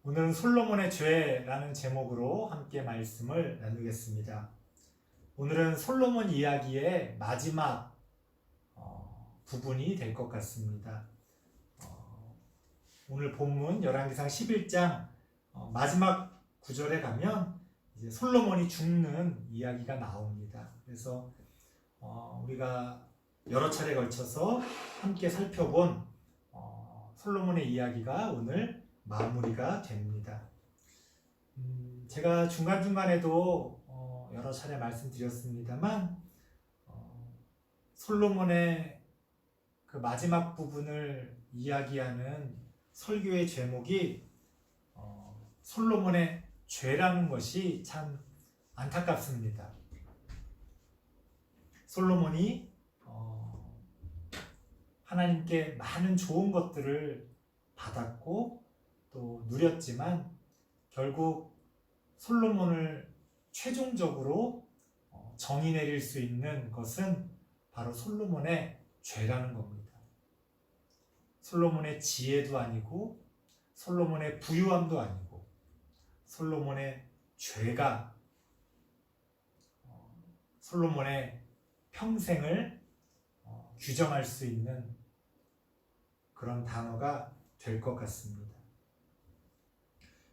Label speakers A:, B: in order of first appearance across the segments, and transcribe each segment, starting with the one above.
A: 오늘은 솔로몬의 죄라는 제목으로 함께 말씀을 나누겠습니다. 오늘은 솔로몬 이야기의 마지막 부분이 될 것 같습니다. 오늘 본문 열왕기상 11장 마지막 구절에 가면 이제 솔로몬이 죽는 이야기가 나옵니다. 그래서 우리가 여러 차례 걸쳐서 함께 살펴본 솔로몬의 이야기가 오늘 마무리가 됩니다. 제가 중간중간에도 여러 차례 말씀드렸습니다만 솔로몬의 그 마지막 부분을 이야기하는 설교의 제목이 솔로몬의 죄라는 것이 참 안타깝습니다. 솔로몬이 하나님께 많은 좋은 것들을 받았고 또 누렸지만 결국 솔로몬을 최종적으로 정의 내릴 수 있는 것은 바로 솔로몬의 죄라는 겁니다. 솔로몬의 지혜도 아니고 솔로몬의 부유함도 아니고 솔로몬의 죄가 솔로몬의 평생을 규정할 수 있는 그런 단어가 될 것 같습니다.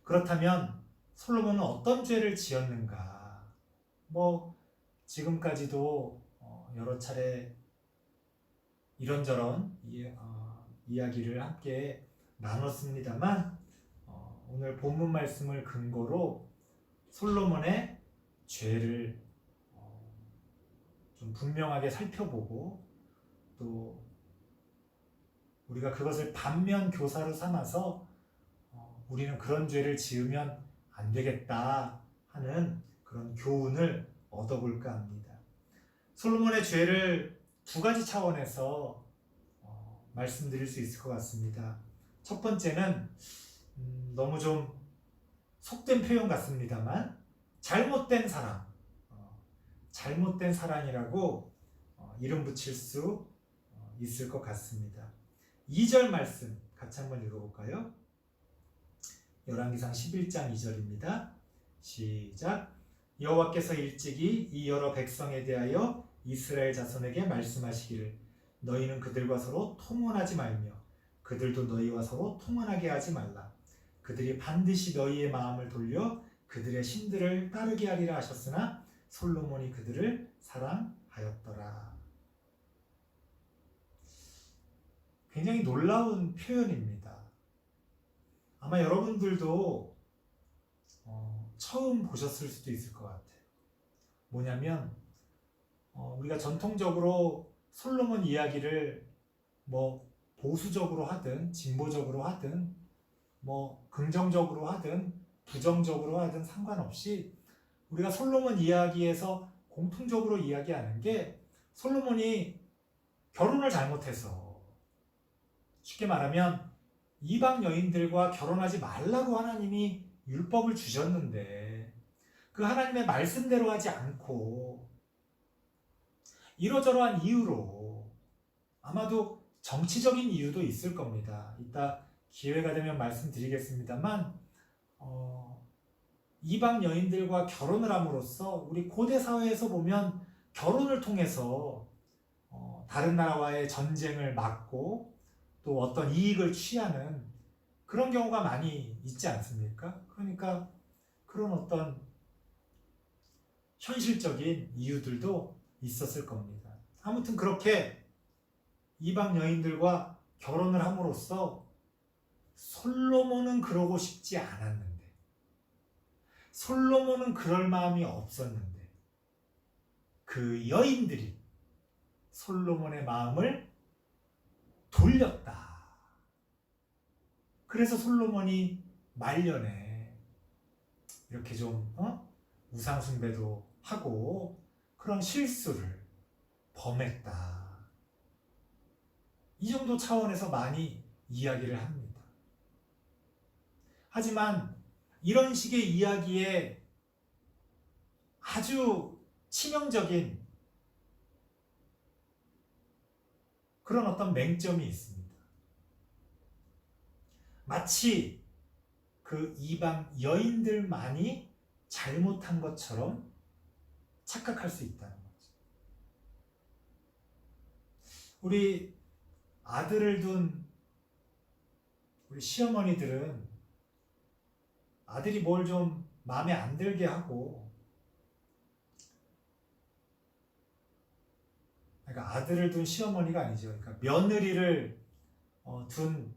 A: 그렇다면 솔로몬은 어떤 죄를 지었는가? 지금까지도 여러 차례 이런저런 이야기를 함께 나눴습니다만 오늘 본문 말씀을 근거로 솔로몬의 죄를 좀 분명하게 살펴보고 또 우리가 그것을 반면 교사로 삼아서 우리는 그런 죄를 지으면 안 되겠다 하는 그런 교훈을 얻어볼까 합니다. 솔로몬의 죄를 두 가지 차원에서 말씀드릴 수 있을 것 같습니다. 첫 번째는 너무 좀 속된 표현 같습니다만 잘못된 사랑, 잘못된 사랑이라고 이름 붙일 수 있을 것 같습니다. 2절 말씀 같이 한번 읽어볼까요? 열왕기상 11장 2절입니다. 시작. 여호와께서 일찍이 이 여러 백성에 대하여 이스라엘 자손에게 말씀하시기를 너희는 그들과 서로 통혼하지 말며 그들도 너희와 서로 통혼하게 하지 말라. 그들이 반드시 너희의 마음을 돌려 그들의 신들을 따르게 하리라 하셨으나 솔로몬이 그들을 사랑하였더라. 굉장히 놀라운 표현입니다. 아마 여러분들도 처음 보셨을 수도 있을 것 같아요. 뭐냐면 우리가 전통적으로 솔로몬 이야기를 보수적으로 하든 진보적으로 하든 긍정적으로 하든 부정적으로 하든 상관없이 우리가 솔로몬 이야기에서 공통적으로 이야기하는 게 솔로몬이 결혼을 잘못해서, 쉽게 말하면 이방 여인들과 결혼하지 말라고 하나님이 율법을 주셨는데 그 하나님의 말씀대로 하지 않고 이러저러한 이유로, 아마도 정치적인 이유도 있을 겁니다. 이따 기회가 되면 말씀드리겠습니다만 이방 여인들과 결혼을 함으로써 우리 고대 사회에서 보면 결혼을 통해서 다른 나라와의 전쟁을 막고 또 어떤 이익을 취하는 그런 경우가 많이 있지 않습니까? 그러니까 그런 어떤 현실적인 이유들도 있었을 겁니다. 아무튼 그렇게 이방 여인들과 결혼을 함으로써 솔로몬은 그러고 싶지 않았는데, 솔로몬은 그럴 마음이 없었는데 그 여인들이 솔로몬의 마음을 돌렸다. 그래서 솔로몬이 말년에 이렇게 좀 우상 숭배도 하고 그런 실수를 범했다. 이 정도 차원에서 많이 이야기를 합니다. 하지만 이런 식의 이야기에 아주 치명적인 그런 어떤 맹점이 있습니다. 마치 그 이방 여인들만이 잘못한 것처럼 착각할 수 있다는 거죠. 우리 아들을 둔 우리 시어머니들은 아들이 뭘 좀 마음에 안 들게 하고, 그러니까 아들을 둔 시어머니가 아니죠. 그러니까 며느리를 둔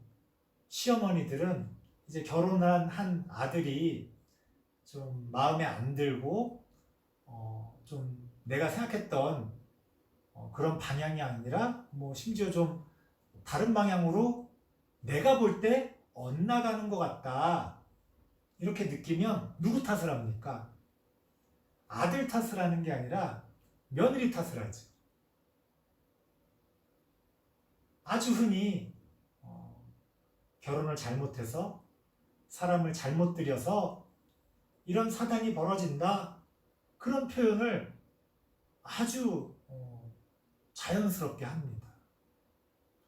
A: 시어머니들은 이제 결혼한 한 아들이 좀 마음에 안 들고 좀 내가 생각했던 그런 방향이 아니라 뭐 심지어 좀 다른 방향으로 내가 볼 때 엇나가는 것 같다, 이렇게 느끼면 누구 탓을 합니까? 아들 탓을 하는 게 아니라 며느리 탓을 하죠. 아주 흔히 결혼을 잘못해서 사람을 잘못 들여서 이런 사단이 벌어진다, 그런 표현을 아주 자연스럽게 합니다.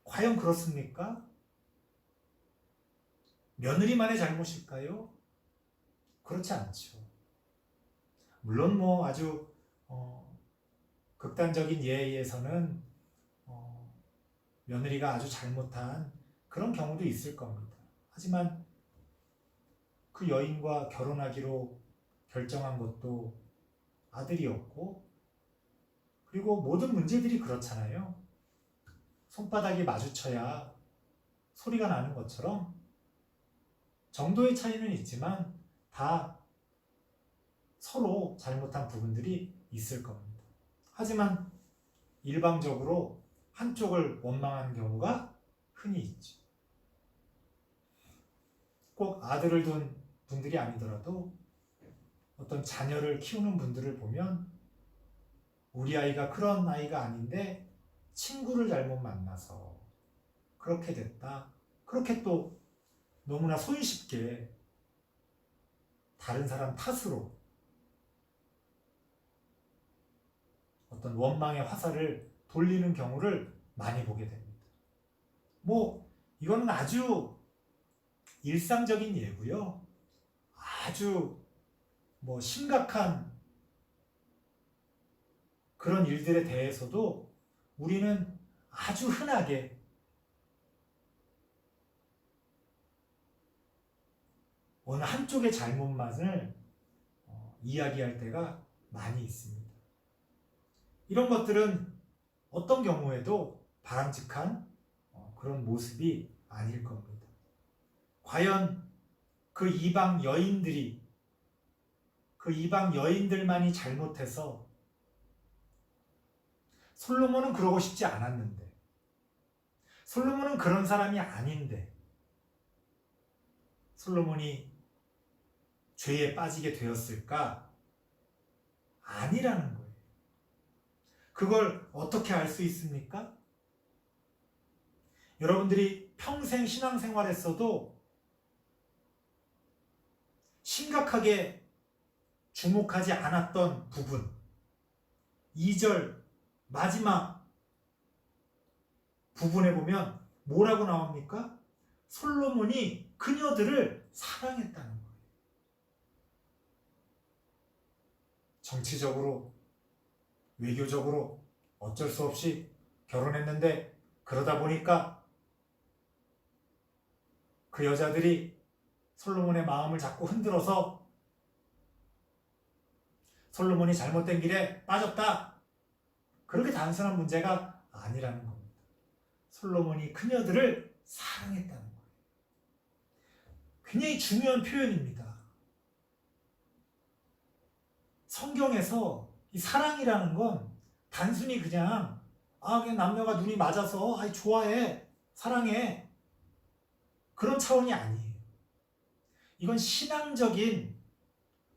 A: 과연 그렇습니까? 며느리만의 잘못일까요? 그렇지 않죠. 물론 뭐 아주 극단적인 예에서는 며느리가 아주 잘못한 그런 경우도 있을 겁니다. 하지만 그 여인과 결혼하기로 결정한 것도 아들이었고, 그리고 모든 문제들이 그렇잖아요. 손바닥이 마주쳐야 소리가 나는 것처럼 정도의 차이는 있지만 다 서로 잘못한 부분들이 있을 겁니다. 하지만 일방적으로 한쪽을 원망하는 경우가 흔히 있죠. 꼭 아들을 둔 분들이 아니더라도 어떤 자녀를 키우는 분들을 보면 우리 아이가 그런 아이가 아닌데 친구를 잘못 만나서 그렇게 됐다, 그렇게 또 너무나 손쉽게 다른 사람 탓으로 어떤 원망의 화살을 돌리는 경우를 많이 보게 됩니다. 뭐 이거는 아주 일상적인 예고요. 아주 뭐 심각한 그런 일들에 대해서도 우리는 아주 흔하게 어느 한쪽의 잘못만을 이야기할 때가 많이 있습니다. 이런 것들은 어떤 경우에도 바람직한 그런 모습이 아닐 겁니다. 과연 그 이방 여인들만이 잘못해서, 솔로몬은 그러고 싶지 않았는데, 솔로몬은 그런 사람이 아닌데 솔로몬이 죄에 빠지게 되었을까? 아니라는 거예요. 그걸 어떻게 알 수 있습니까? 여러분들이 평생 신앙생활했어도 심각하게 주목하지 않았던 부분, 2절 마지막 부분에 보면 뭐라고 나옵니까? 솔로몬이 그녀들을 사랑했다는 거예요. 정치적으로, 외교적으로 어쩔 수 없이 결혼했는데, 그러다 보니까 그 여자들이 솔로몬의 마음을 자꾸 흔들어서 솔로몬이 잘못된 길에 빠졌다, 그렇게 단순한 문제가 아니라는 겁니다. 솔로몬이 그녀들을 사랑했다는 거예요. 굉장히 중요한 표현입니다. 성경에서 이 사랑이라는 건 단순히 그냥 남녀가 눈이 맞아서 좋아해, 사랑해, 그런 차원이 아니에요. 이건 신앙적인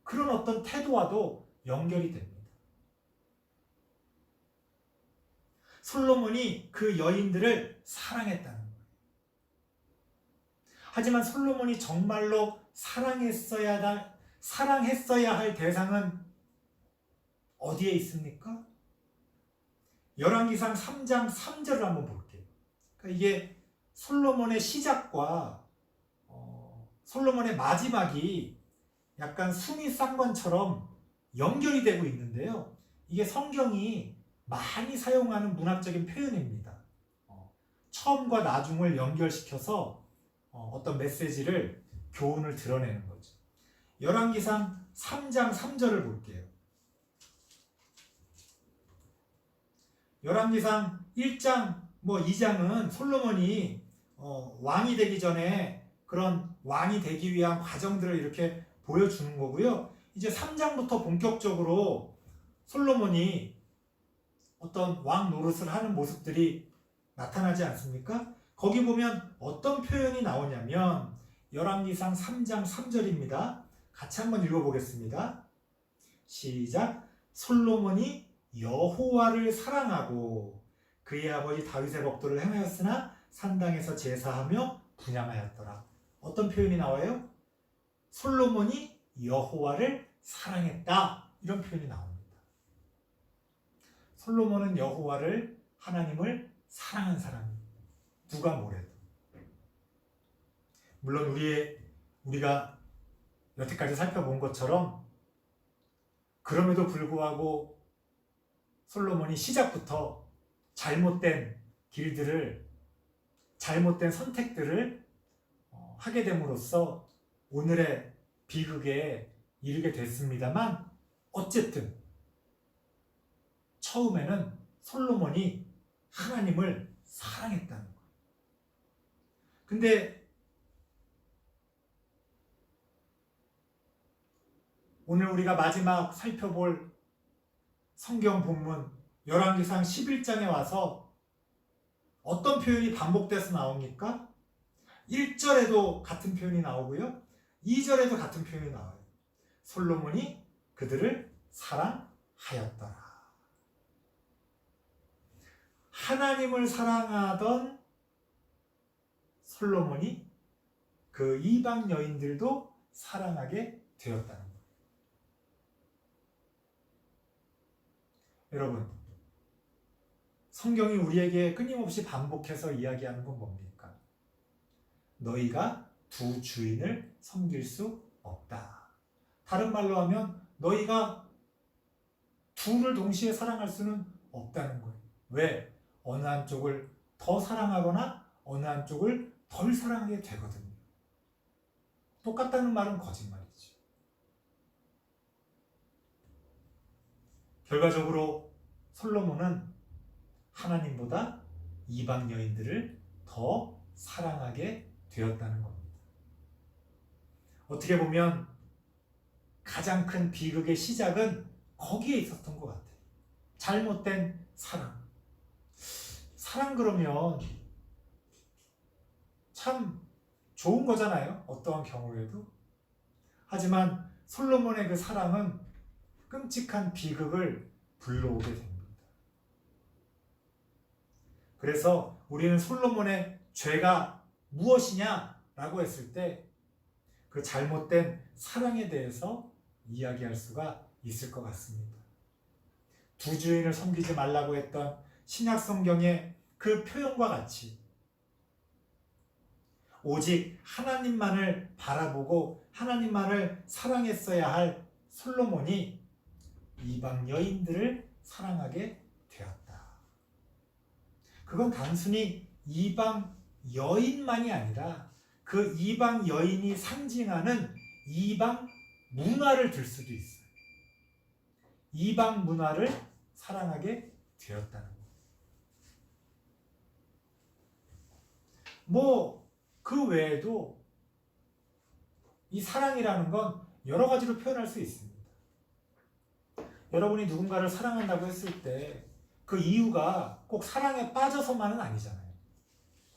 A: 그런 어떤 태도와도 연결이 됩니다. 솔로몬이 그 여인들을 사랑했다는 거예요. 하지만 솔로몬이 정말로 사랑했어야 할 대상은 어디에 있습니까? 열왕기상 3장 3절을 한번 볼게요. 그러니까 이게 솔로몬의 시작과 솔로몬의 마지막이 약간 수미상관처럼 연결이 되고 있는데요. 이게 성경이 많이 사용하는 문학적인 표현입니다. 처음과 나중을 연결시켜서 어떤 메시지를, 교훈을 드러내는 거죠. 열왕기상 3장 3절을 볼게요. 열왕기상 1장, 2장은 솔로몬이 왕이 되기 전에 그런 왕이 되기 위한 과정들을 이렇게 보여주는 거고요. 이제 3장부터 본격적으로 솔로몬이 어떤 왕 노릇을 하는 모습들이 나타나지 않습니까? 거기 보면 어떤 표현이 나오냐면 열왕기상 3장 3절입니다. 같이 한번 읽어보겠습니다. 시작. 솔로몬이 여호와를 사랑하고 그의 아버지 다윗의 법도를 행하였으나 산당에서 제사하며 분향하였더라. 어떤 표현이 나와요? 솔로몬이 여호와를 사랑했다. 이런 표현이 나옵니다. 솔로몬은 여호와를, 하나님을 사랑한 사람입니다. 누가 뭐래도. 물론 우리가 여태까지 살펴본 것처럼 그럼에도 불구하고 솔로몬이 시작부터 잘못된 길들을, 잘못된 선택들을 하게 됨으로써 오늘의 비극에 이르게 됐습니다만, 어쨌든 처음에는 솔로몬이 하나님을 사랑했다는 거예요. 근데 오늘 우리가 마지막 살펴볼 성경 본문 열왕기상 11장에 와서 어떤 표현이 반복돼서 나옵니까? 1절에도 같은 표현이 나오고요. 2절에도 같은 표현이 나와요. 솔로몬이 그들을 사랑하였더라. 하나님을 사랑하던 솔로몬이 그 이방 여인들도 사랑하게 되었다는 거예요. 여러분, 성경이 우리에게 끊임없이 반복해서 이야기하는 건 뭡니까? 너희가 두 주인을 섬길 수 없다. 다른 말로 하면 너희가 둘을 동시에 사랑할 수는 없다는 거예요. 왜? 어느 한쪽을 더 사랑하거나 어느 한쪽을 덜 사랑하게 되거든요. 똑같다는 말은 거짓말이죠. 결과적으로 솔로몬은 하나님보다 이방 여인들을 더 사랑하게 되었다는 겁니다. 어떻게 보면 가장 큰 비극의 시작은 거기에 있었던 것 같아요. 잘못된 사랑. 사랑 그러면 참 좋은 거잖아요. 어떠한 경우에도. 하지만 솔로몬의 그 사랑은 끔찍한 비극을 불러오게 됩니다. 그래서 우리는 솔로몬의 죄가 무엇이냐라고 했을 때 그 잘못된 사랑에 대해서 이야기할 수가 있을 것 같습니다. 두 주인을 섬기지 말라고 했던 신약 성경의 그 표현과 같이 오직 하나님만을 바라보고 하나님만을 사랑했어야 할 솔로몬이 이방 여인들을 사랑하게 되었다. 그건 단순히 이방 여인만이 아니라 그 이방 여인이 상징하는 이방 문화를 들 수도 있어요. 이방 문화를 사랑하게 되었다는 거예요. 그 외에도 이 사랑이라는 건 여러 가지로 표현할 수 있습니다. 여러분이 누군가를 사랑한다고 했을 때 그 이유가 꼭 사랑에 빠져서만은 아니잖아요.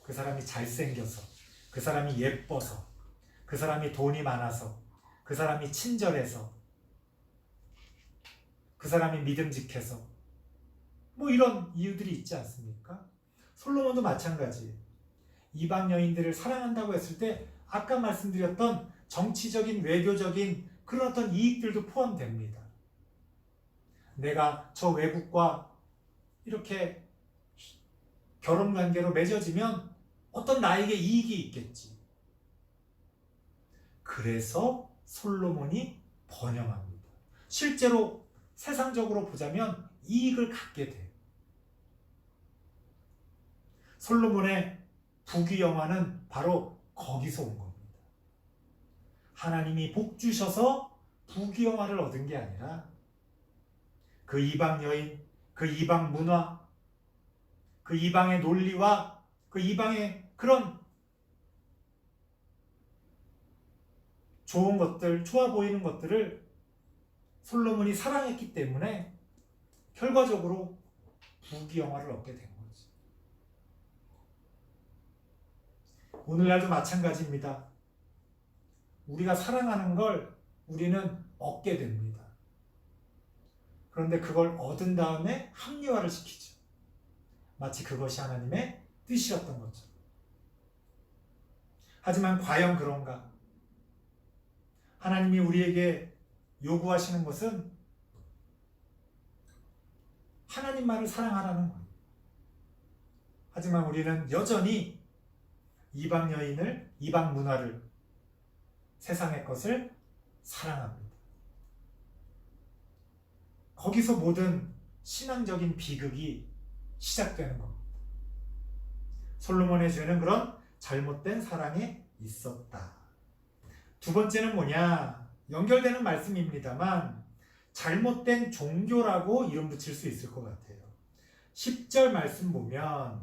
A: 그 사람이 잘생겨서, 그 사람이 예뻐서, 그 사람이 돈이 많아서, 그 사람이 친절해서, 그 사람이 믿음직해서, 이런 이유들이 있지 않습니까? 솔로몬도 마찬가지예요. 이방 여인들을 사랑한다고 했을 때 아까 말씀드렸던 정치적인, 외교적인 그런 어떤 이익들도 포함됩니다. 내가 저 외국과 이렇게 결혼관계로 맺어지면 어떤 나에게 이익이 있겠지. 그래서 솔로몬이 번영합니다. 실제로 세상적으로 보자면 이익을 갖게 돼요. 솔로몬의 부귀영화는 바로 거기서 온 겁니다. 하나님이 복 주셔서 부귀영화를 얻은 게 아니라 그 이방 여인, 그 이방 문화, 그 이방의 논리와 그 이방의 그런 좋은 것들, 좋아 보이는 것들을 솔로몬이 사랑했기 때문에 결과적으로 부귀영화를 얻게 된 거지. 오늘날도 마찬가지입니다. 우리가 사랑하는 걸 우리는 얻게 됩니다. 그런데 그걸 얻은 다음에 합리화를 시키죠. 마치 그것이 하나님의 뜻이었던 것처럼. 하지만 과연 그런가? 하나님이 우리에게 요구하시는 것은 하나님만을 사랑하라는 거예요. 하지만 우리는 여전히 이방 여인을, 이방 문화를, 세상의 것을 사랑합니다. 거기서 모든 신앙적인 비극이 시작되는 겁니다. 솔로몬의 죄는 그런 잘못된 사랑에 있었다. 두 번째는 뭐냐? 연결되는 말씀입니다만 잘못된 종교라고 이름 붙일 수 있을 것 같아요. 10절 말씀 보면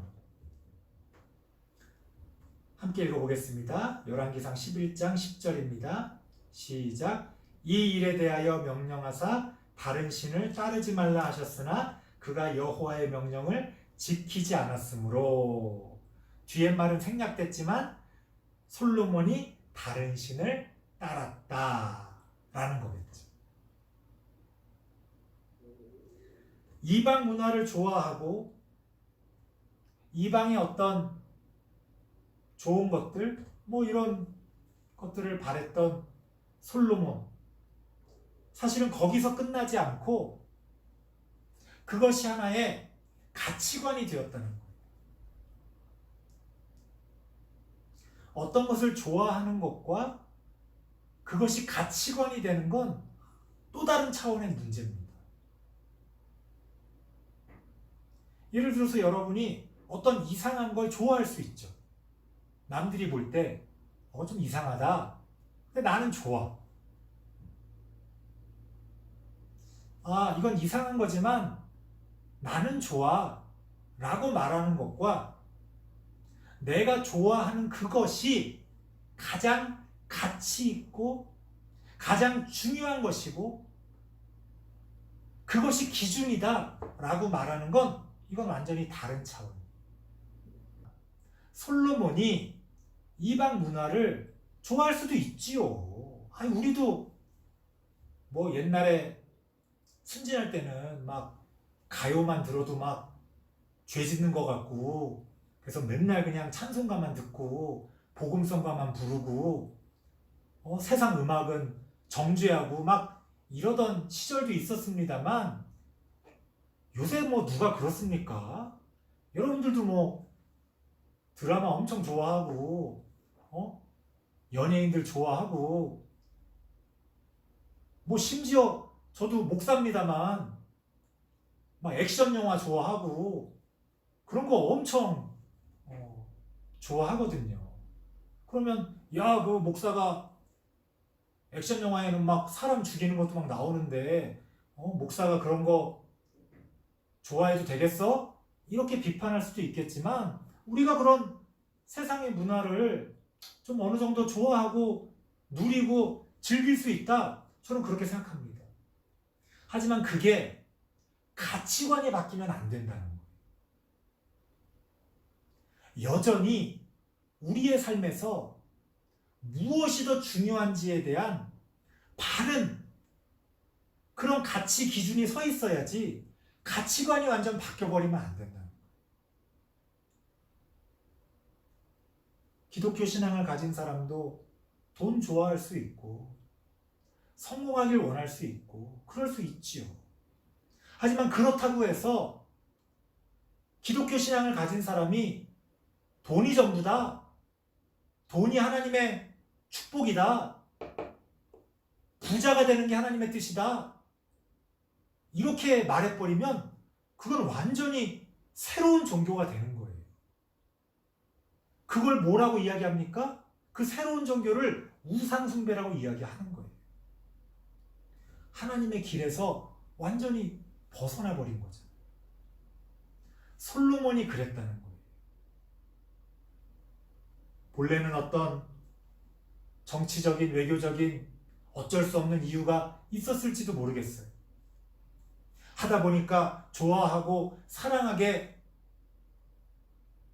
A: 함께 읽어보겠습니다. 열왕기상 11장 10절입니다. 시작. 이 일에 대하여 명령하사 다른 신을 따르지 말라 하셨으나 그가 여호와의 명령을 지키지 않았으므로. 뒤에 말은 생략됐지만 솔로몬이 다른 신을 따랐다라는 거겠죠. 이방 문화를 좋아하고 이방의 어떤 좋은 것들, 뭐 이런 것들을 바랬던 솔로몬, 사실은 거기서 끝나지 않고 그것이 하나의 가치관이 되었다는 거예요. 어떤 것을 좋아하는 것과 그것이 가치관이 되는 건 또 다른 차원의 문제입니다. 예를 들어서 여러분이 어떤 이상한 걸 좋아할 수 있죠. 남들이 볼 때 좀 이상하다. 근데 나는 좋아. 이건 이상한 거지만 나는 좋아 라고 말하는 것과 내가 좋아하는 그것이 가장 가치 있고 가장 중요한 것이고 그것이 기준이다 라고 말하는 건 이건 완전히 다른 차원이에요. 솔로몬이 이방 문화를 좋아할 수도 있지요. 우리도 뭐 옛날에 순진할 때는 막 가요만 들어도 막 죄 짓는 것 같고 그래서 맨날 그냥 찬송가만 듣고 복음성가만 부르고 세상 음악은 정죄하고 막 이러던 시절도 있었습니다만 요새 뭐 누가 그렇습니까? 여러분들도 뭐 드라마 엄청 좋아하고 연예인들 좋아하고 뭐 심지어 저도 목사입니다만 막 액션 영화 좋아하고 그런 거 엄청 좋아하거든요. 그러면 그 목사가 액션 영화에는 막 사람 죽이는 것도 막 나오는데 목사가 그런 거 좋아해도 되겠어? 이렇게 비판할 수도 있겠지만 우리가 그런 세상의 문화를 좀 어느 정도 좋아하고 누리고 즐길 수 있다. 저는 그렇게 생각합니다. 하지만 그게 가치관이 바뀌면 안 된다는 거예요. 여전히 우리의 삶에서 무엇이 더 중요한지에 대한 바른 그런 가치 기준이 서 있어야지 가치관이 완전 바뀌어버리면 안 된다는 거예요. 기독교 신앙을 가진 사람도 돈 좋아할 수 있고 성공하길 원할 수 있고 그럴 수 있지요. 하지만 그렇다고 해서 기독교 신앙을 가진 사람이 돈이 전부다, 돈이 하나님의 축복이다, 부자가 되는 게 하나님의 뜻이다. 이렇게 말해버리면 그건 완전히 새로운 종교가 되는 거예요. 그걸 뭐라고 이야기합니까? 그 새로운 종교를 우상숭배라고 이야기하는 거예요. 하나님의 길에서 완전히 벗어나 버린 거죠. 솔로몬이 그랬다는 거예요. 본래는 어떤 정치적인, 외교적인 어쩔 수 없는 이유가 있었을지도 모르겠어요. 하다 보니까 좋아하고 사랑하게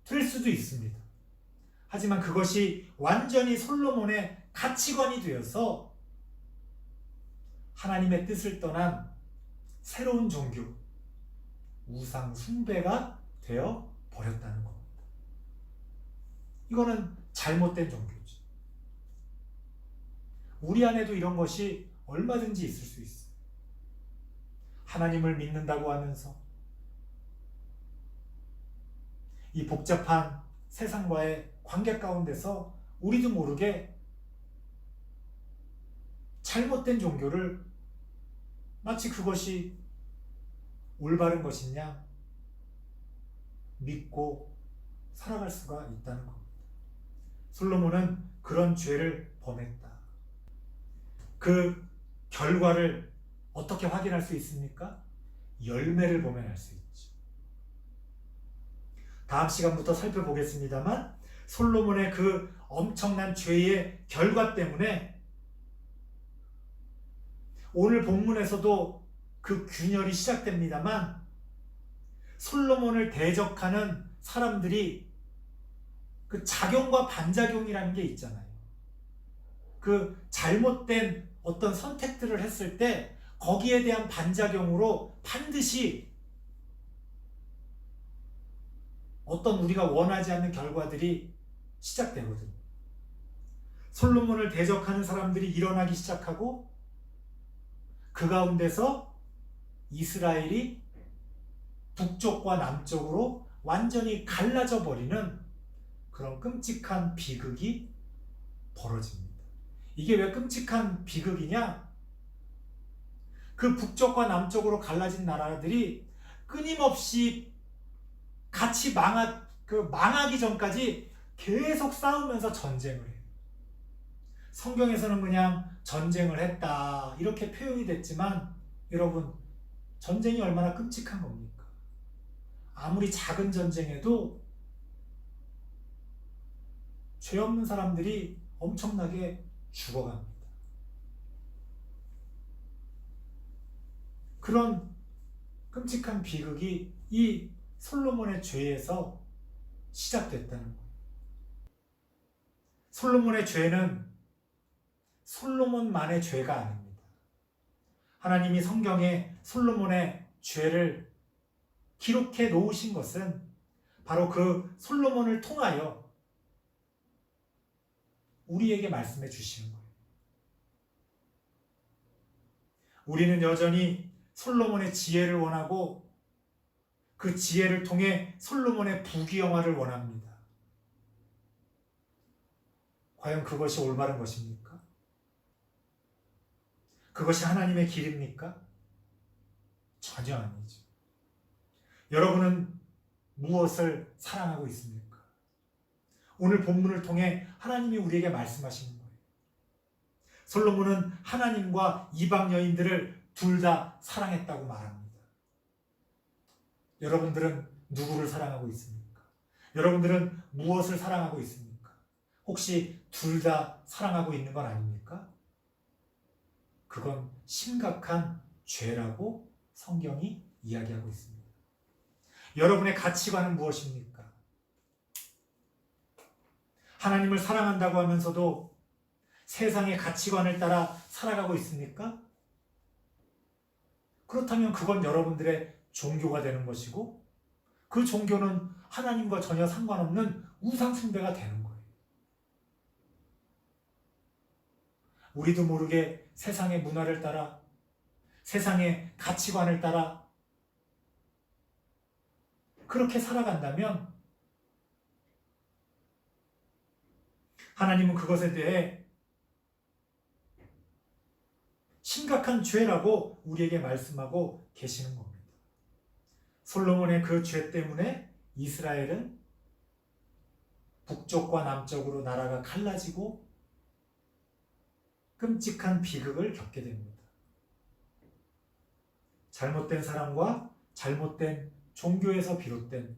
A: 될 수도 있습니다. 하지만 그것이 완전히 솔로몬의 가치관이 되어서 하나님의 뜻을 떠난 새로운 종교, 우상 숭배가 되어 버렸다는 겁니다. 이거는 잘못된 종교죠. 우리 안에도 이런 것이 얼마든지 있을 수 있어요. 하나님을 믿는다고 하면서 이 복잡한 세상과의 관계 가운데서 우리도 모르게 잘못된 종교를 마치 그것이 올바른 것이냐 믿고 살아갈 수가 있다는 겁니다. 솔로몬은 그런 죄를 범했다. 그 결과를 어떻게 확인할 수 있습니까? 열매를 보면 알 수 있죠. 다음 시간부터 살펴보겠습니다만 솔로몬의 그 엄청난 죄의 결과 때문에 오늘 본문에서도 그 균열이 시작됩니다만 솔로몬을 대적하는 사람들이 그 작용과 반작용이라는 게 있잖아요. 그 잘못된 어떤 선택들을 했을 때 거기에 대한 반작용으로 반드시 어떤 우리가 원하지 않는 결과들이 시작되거든요. 솔로몬을 대적하는 사람들이 일어나기 시작하고 그 가운데서 이스라엘이 북쪽과 남쪽으로 완전히 갈라져 버리는 그런 끔찍한 비극이 벌어집니다. 이게 왜 끔찍한 비극이냐? 그 북쪽과 남쪽으로 갈라진 나라들이 끊임없이 같이 망하기 전까지 계속 싸우면서 전쟁을 해요. 성경에서는 그냥 전쟁을 했다 이렇게 표현이 됐지만 여러분, 전쟁이 얼마나 끔찍한 겁니까? 아무리 작은 전쟁에도 죄 없는 사람들이 엄청나게 죽어갑니다. 그런 끔찍한 비극이 이 솔로몬의 죄에서 시작됐다는 거예요. 솔로몬의 죄는 솔로몬만의 죄가 아닙니다. 하나님이 성경에 솔로몬의 죄를 기록해 놓으신 것은 바로 그 솔로몬을 통하여 우리에게 말씀해 주시는 거예요. 우리는 여전히 솔로몬의 지혜를 원하고 그 지혜를 통해 솔로몬의 부귀영화를 원합니다. 과연 그것이 올바른 것입니까? 그것이 하나님의 길입니까? 전혀 아니죠. 여러분은 무엇을 사랑하고 있습니까? 오늘 본문을 통해 하나님이 우리에게 말씀하시는 거예요. 솔로몬은 하나님과 이방 여인들을 둘 다 사랑했다고 말합니다. 여러분들은 누구를 사랑하고 있습니까? 여러분들은 무엇을 사랑하고 있습니까? 혹시 둘 다 사랑하고 있는 건 아닙니까? 그건 심각한 죄라고 성경이 이야기하고 있습니다. 여러분의 가치관은 무엇입니까? 하나님을 사랑한다고 하면서도 세상의 가치관을 따라 살아가고 있습니까? 그렇다면 그건 여러분들의 종교가 되는 것이고 그 종교는 하나님과 전혀 상관없는 우상숭배가 되는 거예요. 우리도 모르게 세상의 문화를 따라 세상의 가치관을 따라 그렇게 살아간다면 하나님은 그것에 대해 심각한 죄라고 우리에게 말씀하고 계시는 겁니다. 솔로몬의 그 죄 때문에 이스라엘은 북쪽과 남쪽으로 나라가 갈라지고 끔찍한 비극을 겪게 됩니다. 잘못된 사랑과 잘못된 종교에서 비롯된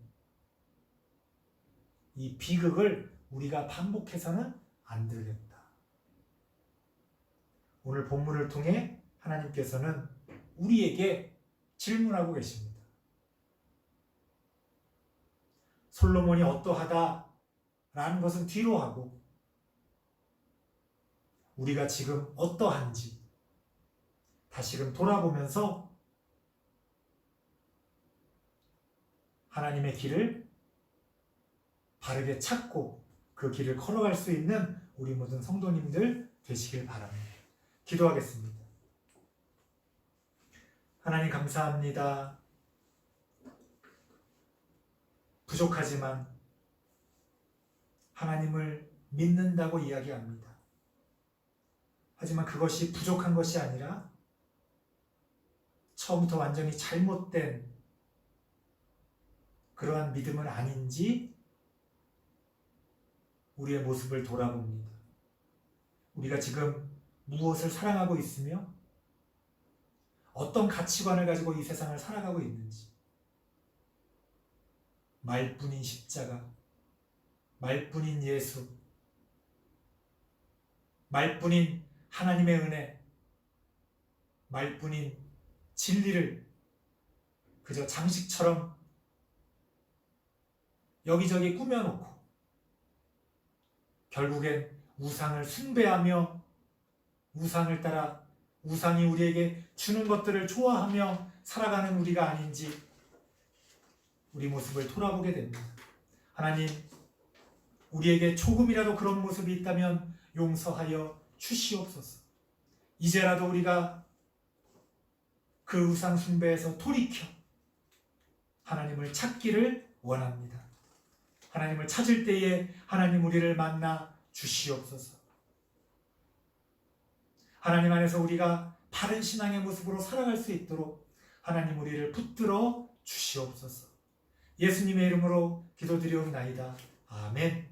A: 이 비극을 우리가 반복해서는 안 되겠다. 오늘 본문을 통해 하나님께서는 우리에게 질문하고 계십니다. 솔로몬이 어떠하다라는 것은 뒤로 하고 우리가 지금 어떠한지 다시금 돌아보면서 하나님의 길을 바르게 찾고 그 길을 걸어갈 수 있는 우리 모든 성도님들 되시길 바랍니다. 기도하겠습니다. 하나님 감사합니다. 부족하지만 하나님을 믿는다고 이야기합니다. 하지만 그것이 부족한 것이 아니라 처음부터 완전히 잘못된 그러한 믿음은 아닌지 우리의 모습을 돌아봅니다. 우리가 지금 무엇을 사랑하고 있으며 어떤 가치관을 가지고 이 세상을 살아가고 있는지, 말뿐인 십자가, 말뿐인 예수, 말뿐인 하나님의 은혜, 말뿐인 진리를 그저 장식처럼 여기저기 꾸며놓고 결국엔 우상을 숭배하며 우상을 따라 우상이 우리에게 주는 것들을 좋아하며 살아가는 우리가 아닌지 우리 모습을 돌아보게 됩니다. 하나님, 우리에게 조금이라도 그런 모습이 있다면 용서하여 주시옵소서. 이제라도 우리가 그 우상 숭배에서 돌이켜 하나님을 찾기를 원합니다. 하나님을 찾을 때에 하나님 우리를 만나 주시옵소서. 하나님 안에서 우리가 바른 신앙의 모습으로 살아갈 수 있도록 하나님 우리를 붙들어 주시옵소서. 예수님의 이름으로 기도드리옵나이다. 아멘.